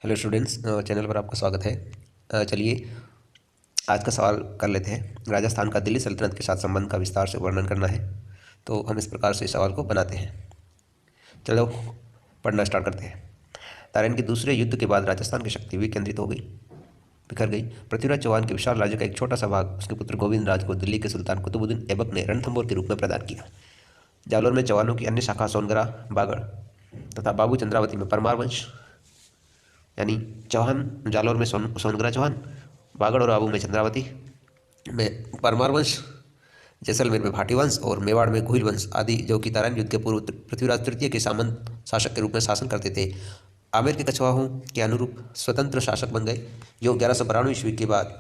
Hello students, channel पर आपका स्वागत है। चलिए आज का सवाल कर लेते हैं। राजस्थान का दिल्ली सल्तनत के साथ संबंध का विस्तार से वर्णन करना है। तो हम इस प्रकार से इस सवाल को बनाते हैं। चलो पढ़ना स्टार्ट करते हैं। ताराइन के दूसरे युद्ध के बाद राजस्थान की शक्ति विकेंद्रित हो गई, बिखर गई। पृथ्वीराज चौहान के विशाल राज्य का एक छोटा सा भाग उसके पुत्र गोविंद राज को दिल्ली के सुल्तान कुतुबुद्दीन ऐबक ने रणथंभौर के रूप में प्रदान किया। जालौर में चौहानों की अन्य शाखा सोनगरा, बागड़ तथा बाबू चंद्रावती में परमार वंश यानी चौहान, जालौर में सोनगरा चौहान, बागड़ और आबू में चंद्रावती में परमार वंश, जैसलमेर में भाटी वंश और मेवाड़ में गोहिल वंश आदि, जो कि ताराइन युद्ध के पूर्व पृथ्वीराज तृतीय के सामंत शासक के रूप में शासन करते थे, आमेर के कछवाहों के अनुरूप स्वतंत्र शासक बन गए। जो 1192 ईस्वी के बाद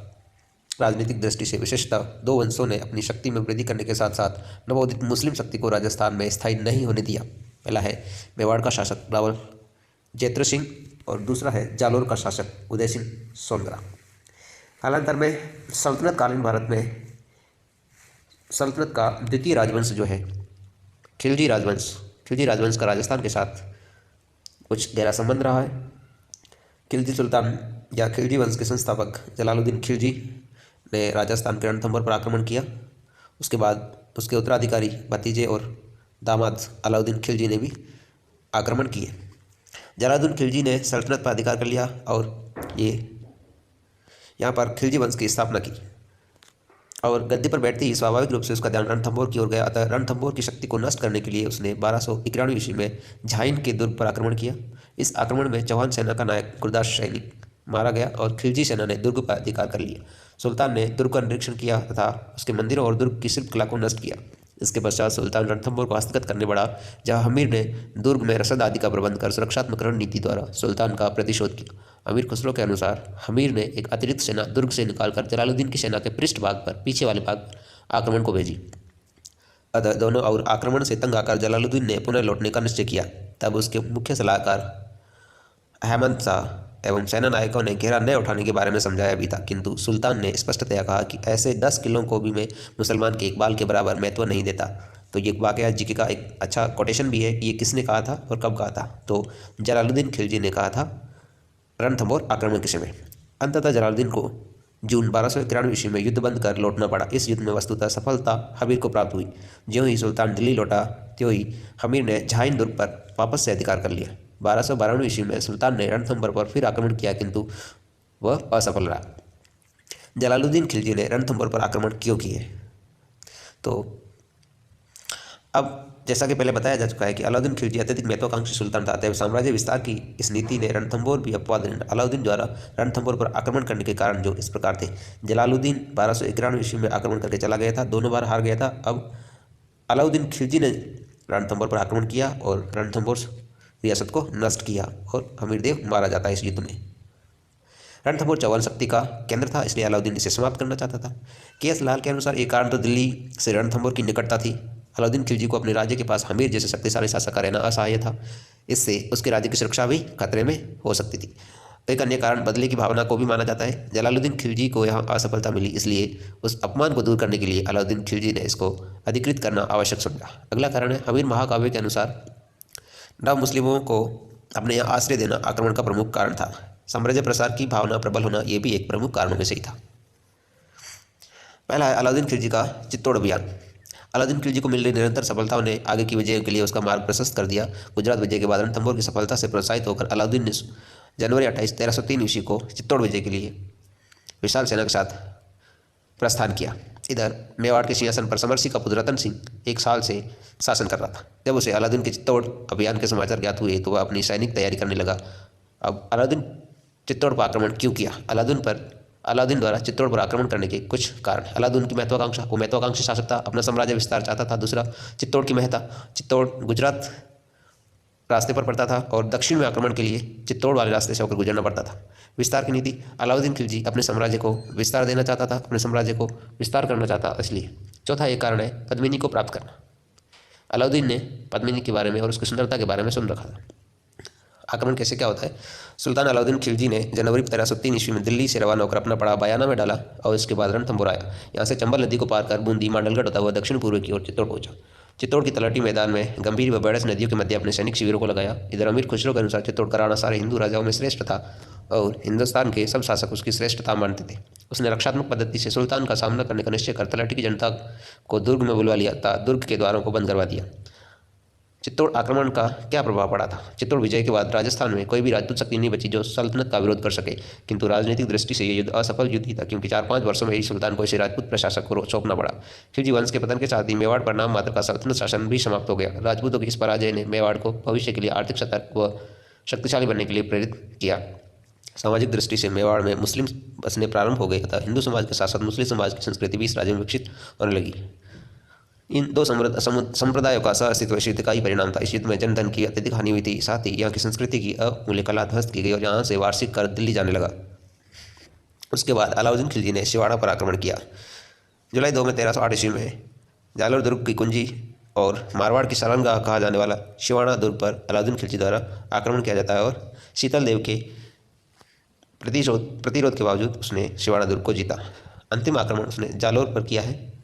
राजनीतिक दृष्टि से विशेषतः दो वंशों ने अपनी शक्ति में वृद्धि करने के साथ साथ नवोदित मुस्लिम शक्ति को राजस्थान में स्थायी नहीं होने दिया। पहला है मेवाड़ का शासक रावल जैत्र सिंह और दूसरा है जालोर का शासक उदय सिंह सोनगरा। कालांतर में सल्तनत कालीन भारत में सल्तनत का द्वितीय राजवंश जो है खिलजी राजवंश का राजस्थान के साथ कुछ गहरा संबंध रहा है। खिलजी सुल्तान या खिलजी वंश के संस्थापक जलालुद्दीन खिलजी ने राजस्थान के रणथंभौर पर आक्रमण किया। उसके बाद उसके उत्तराधिकारी भतीजे और दामाद अलाउद्दीन खिलजी ने भी आक्रमण किए। जलालुद्दीन खिलजी ने सल्तनत पर अधिकार कर लिया और ये यहाँ पर खिलजी वंश की स्थापना की और गद्दी पर बैठते ही स्वाभाविक रूप से उसका ध्यान रणथंभौर की ओर गया। अतः रणथंभौर की शक्ति को नष्ट करने के लिए उसने 1291 ईस्वी में झाइन के दुर्ग पर आक्रमण किया। इस आक्रमण में चौहान सेना का नायक गुरदास सैनिक मारा गया और खिलजी सेना ने दुर्ग पर अधिकार कर लिया। सुल्तान ने दुर्ग का निरीक्षण किया तथा उसके मंदिरों और दुर्ग की शिल्पकला को नष्ट किया। इसके पश्चात सुल्तान रणथंभौर को हस्तगत करने बढ़ा, जहां हमीर ने दुर्ग में रसद आदि का प्रबंध कर सुरक्षात्मक रणनीति द्वारा सुल्तान का प्रतिशोध किया। अमीर खुसरो के अनुसार हमीर ने एक अतिरिक्त सेना दुर्ग से निकालकर जलालुद्दीन की सेना के पृष्ठ भाग पर, पीछे वाले भाग पर आक्रमण को भेजी। अतः दोनों और आक्रमण से तंग आकर जलालुद्दीन ने पुनः लौटने का निश्चय किया। तब उसके मुख्य सलाहकार अहमद शाह एवं सेना नायकों ने घेरा न उठाने के बारे में समझाया भी था, किंतु सुल्तान ने स्पष्टतया कहा कि ऐसे 10 किलों को भी मैं मुसलमान के एक बाल के बराबर महत्व नहीं देता। तो ये वाकया जीके का एक अच्छा कोटेशन भी है कि ये किसने कहा था और कब कहा था। तो जलालुद्दीन खिलजी ने कहा था रणथंभौर आक्रमण के समय। अंततः जलालुद्दीन को जून 1291 ईस्वी में युद्ध बंद कर लौटना पड़ा। इस युद्ध में वस्तुतः सफलता हमीर को प्राप्त हुई। ज्यों ही सुल्तान दिल्ली लौटा त्यों ही हमीर ने झाइन दुर्ग पर वापस से अधिकार कर लिया। 1292 ईस्वी में सुल्तान ने रणथंभौर पर फिर आक्रमण किया, किंतु वह असफल रहा। जलालुद्दीन खिलजी ने रणथंभौर पर आक्रमण क्यों किए? तो अब जैसा कि पहले बताया जा चुका है कि अलाउद्दीन खिलजी अत्यधिक महत्वाकांक्षी सुल्तान था। अतः साम्राज्य विस्तार की इस नीति ने रणथंभौर भी अपवाद नहीं। अलाउद्दीन द्वारा रणथंभौर पर आक्रमण करने के कारण जो इस प्रकार थे। जलालुद्दीन 1291 ईस्वी में आक्रमण करके चला गया था, दोनों बार हार गया था। अब अलाउद्दीन खिलजी ने रणथंभौर पर आक्रमण किया और रणथंभौर रियासत को नष्ट किया और हमीरदेव मारा जाता है इस युद्ध में। रणथंभौर चौहान शक्ति का केंद्र था, इसलिए अलाउद्दीन इसे समाप्त करना चाहता था। के.एस. लाल के अनुसार एक कारण तो दिल्ली से रणथंभौर की निकटता थी। अलाउद्दीन खिलजी को अपने राज्य के पास हमीर जैसे शक्तिशाली शासक का रहना असहाय था। इससे उसके राज्य की सुरक्षा भी खतरे में हो सकती थी। एक अन्य कारण बदले की भावना को भी माना जाता है। जलालुद्दीन खिलजी को यहाँ असफलता मिली, इसलिए उस अपमान को दूर करने के लिए अलाउद्दीन खिलजी ने इसको अधिकृत करना आवश्यक समझा। अगला कारण है हमीर महाकाव्य के अनुसार नव मुस्लिमों को अपने यहाँ आश्रय देना आक्रमण का प्रमुख कारण था। साम्राज्य प्रसार की भावना प्रबल होना यह भी एक प्रमुख कारणों में से ही था। पहला है अलाउद्दीन खिलजी का चित्तौड़ अभियान। अलाउद्दीन खिलजी को मिल रही निरंतर सफलताओं ने आगे की विजयों के लिए उसका मार्ग प्रशस्त कर दिया। गुजरात विजय के बाद रणथंभौर की सफलता से प्रोत्साहित होकर अलाउद्दीन ने जनवरी 28, 1303 ईस्वी को चित्तौड़ विजय के लिए विशाल सेना के साथ प्रस्थान किया। इधर मेवाड़ के सिंहासन पर समर सिंह का पुत्र रतन सिंह 1 साल से शासन कर रहा था। जब उसे अलाउद्दीन के चित्तौड़ अभियान के समाचार ज्ञात हुए तो वह अपनी सैनिक तैयारी करने लगा। अब अलाउद्दीन चित्तौड़ पर आक्रमण क्यों किया? अलाउद्दीन द्वारा चित्तौड़ पर आक्रमण करने के कुछ कारण। अलाउद्दीन की महत्वाकांक्षा, वो महत्वाकांक्षी शासक था, अपना साम्राज्य विस्तार चाहता था। दूसरा, चित्तौड़ की महत्ता, चित्तौड़ गुजरात रास्ते पर पड़ता था और दक्षिण में आक्रमण के लिए चित्तौड़ वाले रास्ते से होकर गुजरना पड़ता था। विस्तार की नीति, अलाउद्दीन खिलजी अपने साम्राज्य को विस्तार देना चाहता था, अपने साम्राज्य को विस्तार करना चाहता इसलिए। चौथा एक कारण है पद्मिनी को प्राप्त करना। अलाउद्दीन ने पद्मिनी के बारे में और उसकी सुंदरता के बारे में सुन रखा था। आक्रमण कैसे क्या होता है? सुल्तान अलाउद्दीन खिलजी ने जनवरी 1303 ईस्वी में दिल्ली से रवाना होकर अपना पड़ाव बयाना में डाला और इसके बाद रणथंभौर आया। यहाँ से चंबल नदी को पार कर बूंदी, मांडलगढ़ होता हुआ दक्षिण पूर्व की ओर चित्तौड़ पहुंचा। चित्तौड़ की तलहटी मैदान में गंभीर व बेड़स नदियों के मध्य अपने सैनिक शिविरों को लगाया। इधर अमीर खुसरो के अनुसार चित्तौड़ का राणा सारे हिंदू राजाओं में श्रेष्ठ था और हिंदुस्तान के सब शासक उसकी श्रेष्ठता मानते थे। उसने रक्षात्मक पद्धति से सुल्तान का सामना करने का निश्चय कर तलहटी की जनता को दुर्ग में बुलवा लिया तथा दुर्ग के द्वारों को बंद करवा दिया। चित्तौड़ आक्रमण का क्या प्रभाव पड़ा था? चित्तौड़ विजय के बाद राजस्थान में कोई भी राजपूत शक्ति नहीं बची जो सल्तनत का विरोध कर सके, किंतु राजनीतिक दृष्टि से यह युद्ध असफल युद्ध ही था, क्योंकि 4-5 वर्षों में ही सुल्तान को इसे राजपूत प्रशासक को सौंपना पड़ा। खिलजी वंश के पतन के साथ ही मेवाड़ पर नाम मात्र का सल्तनत शासन भी समाप्त हो गया। राजपूतों की इस पराजय ने मेवाड़ को भविष्य के लिए आर्थिक सतर्क व शक्तिशाली बनने के लिए प्रेरित किया। सामाजिक दृष्टि से मेवाड़ में मुस्लिम बसने प्रारंभ हो गए तथा हिंदू समाज के साथ साथ मुस्लिम समाज की संस्कृति भी इस राज्य में विकसित होने लगी। इन दो संप्रदायों का सह-अस्तित्व इस युद्ध का ही परिणाम था। इस युद्ध में जनधन की अत्यधिक हानि हुई थी, साथ ही यहाँ की संस्कृति की अमूल्य कला ध्वस्त की गई और यहाँ से वार्षिक कर दिल्ली जाने लगा। उसके बाद अलाउद्दीन खिलजी ने शिवाड़ा पर आक्रमण किया। जुलाई 2 में 1308 ईस्वी में जालोर दुर्ग की कुंजी और मारवाड़ की शरणगाह कहा जाने वाला शिवाड़ा दुर्ग पर अलाउद्दीन खिलजी द्वारा आक्रमण किया जाता है और शीतल देव के प्रतिरोध के बावजूद उसने शिवाड़ा दुर्ग को जीता। अंतिम आक्रमण उसने जालोर पर किया है।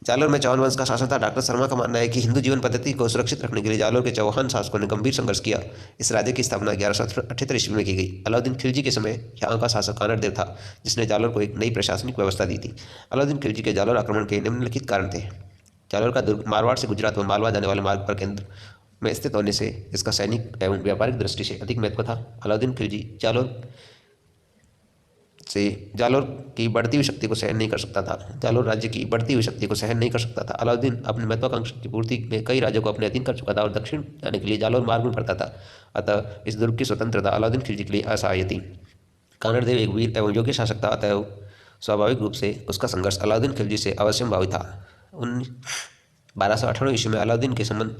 जालोर में चौहान वंश का शासन था। डॉक्टर शर्मा का मानना है कि हिंदू जीवन पद्धति को सुरक्षित रखने के लिए जालोर के चौहान शासकों ने गंभीर संघर्ष किया। इस राज्य की स्थापना 1178 ईस्वी में की गई। अलाउद्दीन खिलजी के समय यहाँ का शासक कानड़ देव था, जिसने जालोर को एक नई प्रशासनिक व्यवस्था दी थी। अलाउद्दीन खिलजी के जालोर आक्रमण के निम्नलिखित कारण थे। जालोर का दुर्ग मारवाड़ से गुजरात व मालवा जाने वाले मार्ग पर केंद्र में स्थित होने से इसका सैनिक एवं व्यापारिक दृष्टि से अधिक महत्व था। अलाउद्दीन खिलजी जालोर की बढ़ती हुई शक्ति को सहन नहीं कर सकता था। जालोर राज्य की बढ़ती हुई शक्ति को सहन नहीं कर सकता था। अलाउद्दीन अपनी महत्वाकांक्षा की पूर्ति में कई राज्यों को अपने अधीन कर चुका था और दक्षिण जाने के लिए जालोर मार्ग में पड़ता था। अतः इस दुर्ग की स्वतंत्रता अलाउद्दीन खिलजी के लिए असहाय थी। कानड़ देव एक वीर एवं योग्य शासक था, अतः स्वाभाविक रूप से उसका संघर्ष अलाउद्दीन खिलजी से अवश्यंभावी था। 1298 ईस्वी में अलाउद्दीन के संबंध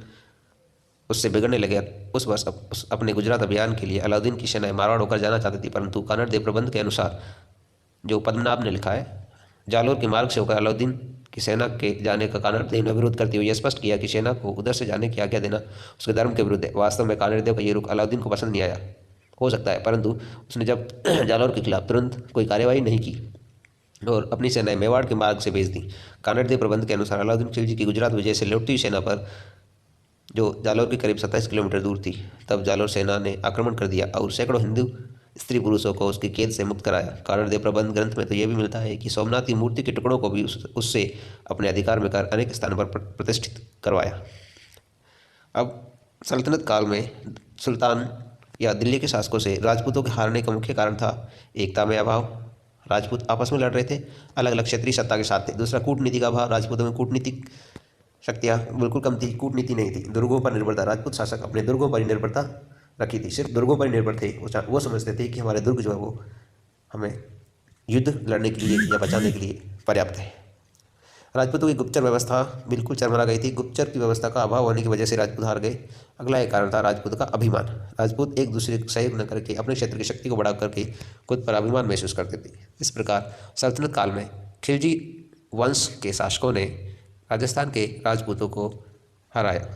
उससे बिगड़ने लगे। उस वर्ष अपने गुजरात अभियान के लिए अलाउद्दीन की सेनाएं मारवाड़ होकर जाना चाहती थी, परंतु कानड़ देव प्रबंध के अनुसार, जो पद्मनाभ ने लिखा है, जालोर के मार्ग से होकर अलाउद्दीन की सेना के जाने का कानड़ देव ने विरोध करते हुए यह स्पष्ट किया कि सेना को उधर से जाने की आज्ञा देना उसके धर्म के विरुद्ध है। वास्तव में कानड़ देव का ये रुख अलाउद्दीन को पसंद नहीं आया हो सकता है, परंतु उसने जब जालोर के खिलाफ तुरंत कोई कार्यवाही नहीं की और अपनी सेनाएं मेवाड़ के मार्ग से भेज दी। कानड़ देव प्रबंध के अनुसार अलाउद्दीन खिलजी की गुजरात विजय से लौटती हुई सेना पर, जो जालोर के करीब 27 किलोमीटर दूर थी, तब जालोर सेना ने आक्रमण कर दिया और सैकड़ों हिंदू स्त्री पुरुषों को उसकी कैद से मुक्त कराया। कानड़ देव प्रबंध ग्रंथ में तो यह भी मिलता है कि सोमनाथ की मूर्ति के टुकड़ों को भी उससे अपने अधिकार में कर अनेक स्थानों पर प्रतिष्ठित करवाया। अब सल्तनत काल में सुल्तान या दिल्ली के शासकों से राजपूतों के हारने का मुख्य कारण था एकता में अभाव। राजपूत आपस में लड़ रहे थे, अलग अलग क्षेत्रीय सत्ता के साथ थे। दूसरा, कूटनीति का अभाव। राजपूतों में कूटनीतिक शक्तियाँ बिल्कुल कम थी, कूटनीति नहीं थी। दुर्गों पर निर्भरता। राजपूत शासक अपने दुर्गों पर ही निर्भरता रखी थी, सिर्फ दुर्गों पर निर्भर थे। वो समझते थे कि हमारे दुर्ग जो है वो हमें युद्ध लड़ने के लिए या बचाने के लिए पर्याप्त है। राजपूतों की गुप्तचर व्यवस्था बिल्कुल चरमरा गई थी। गुप्तचर की व्यवस्था का अभाव होने की वजह से राजपूत हार गए। अगला एक कारण था राजपूत का अभिमान। राजपूत एक दूसरे को सहयोग न करके अपने क्षेत्र की शक्ति को बढ़ा करके खुद पर अभिमान महसूस करते थे। इस प्रकार सल्तनत काल में खिलजी वंश के शासकों ने राजस्थान के राजपूतों को हराया।